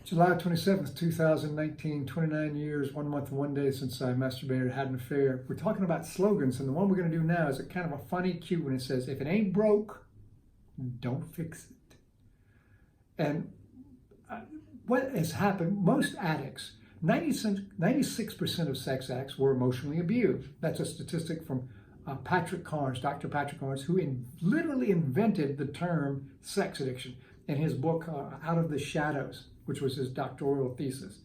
July 27th, 2019, 29 years, 1 month, 1 day since I masturbated, had an affair. We're talking about slogans, and the one we're going to do now is a kind of a funny, cute one. It says, if it ain't broke, don't fix it. And what has happened, most addicts, 96% of sex addicts were emotionally abused. That's a statistic from Patrick Carnes, Dr. Patrick Carnes, who literally invented the term sex addiction in his book, Out of the Shadows, which was his doctoral thesis.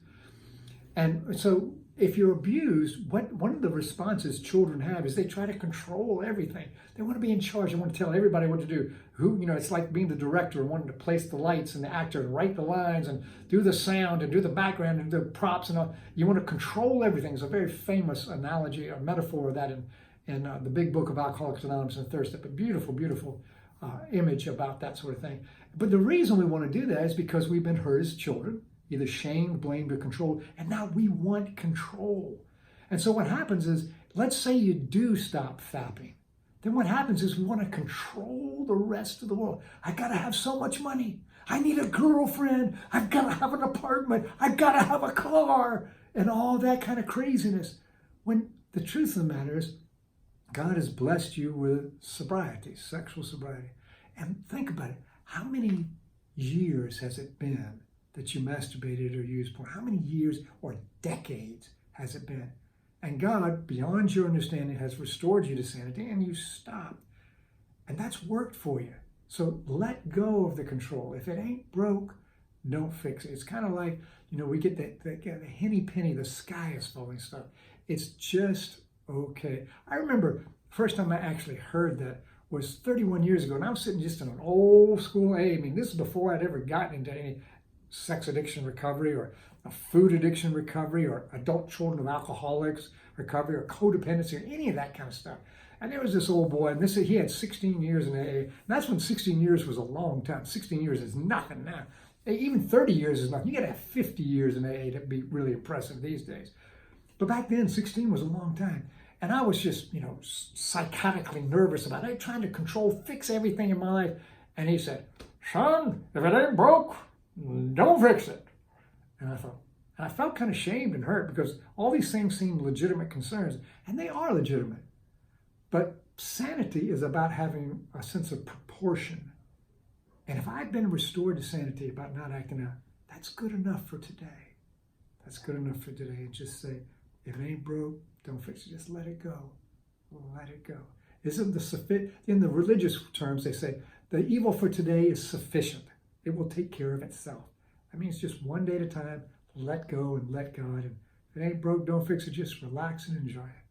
And so if you're abused, one of the responses children have is they try to control everything. They want to be in charge. They want to tell everybody what to do. It's like being the director and wanting to place the lights and the actor and write the lines and do the sound and do the background and do the props and all. You want to control everything. It's a very famous analogy or metaphor of that in the big book of Alcoholics Anonymous and Thirst. A beautiful, beautiful image about that sort of thing. But the reason we want to do that is because we've been hurt as children, either shamed, blamed, or controlled, and now we want control. And so what happens is, let's say you do stop fapping. Then what happens is we want to control the rest of the world. I got to have so much money. I need a girlfriend. I've got to have an apartment. I've got to have a car, and all that kind of craziness. When the truth of the matter is, God has blessed you with sobriety, sexual sobriety. And think about it. How many years has it been that you masturbated or used porn? How many years or decades has it been? And God, beyond your understanding, has restored you to sanity, and you stopped. And that's worked for you. So let go of the control. If it ain't broke, don't fix it. It's kind of like, we get the henny penny, the sky is falling stuff. It's just okay. I remember first time I actually heard that was 31 years ago, and I was sitting just in an old school AA. I mean, this is before I'd ever gotten into any sex addiction recovery or a food addiction recovery or adult children of alcoholics recovery or codependency or any of that kind of stuff. And there was this old boy, and he had 16 years in AA. And that's when 16 years was a long time. 16 years is nothing now. Even 30 years is nothing. You got to have 50 years in AA to be really impressive these days. But back then, 16 was a long time. And I was just, psychotically nervous about it, trying to control, fix everything in my life. And he said, son, if it ain't broke, don't fix it. And I felt kind of shamed and hurt because all these things seem legitimate concerns, and they are legitimate. But sanity is about having a sense of proportion. And if I've been restored to sanity about not acting out, that's good enough for today. That's good enough for today. And just say, if it ain't broke, don't fix it. Just let it go. Let it go. In the religious terms, they say, the evil for today is sufficient. It will take care of itself. That means just one day at a time, let go and let God. And if it ain't broke, don't fix it. Just relax and enjoy it.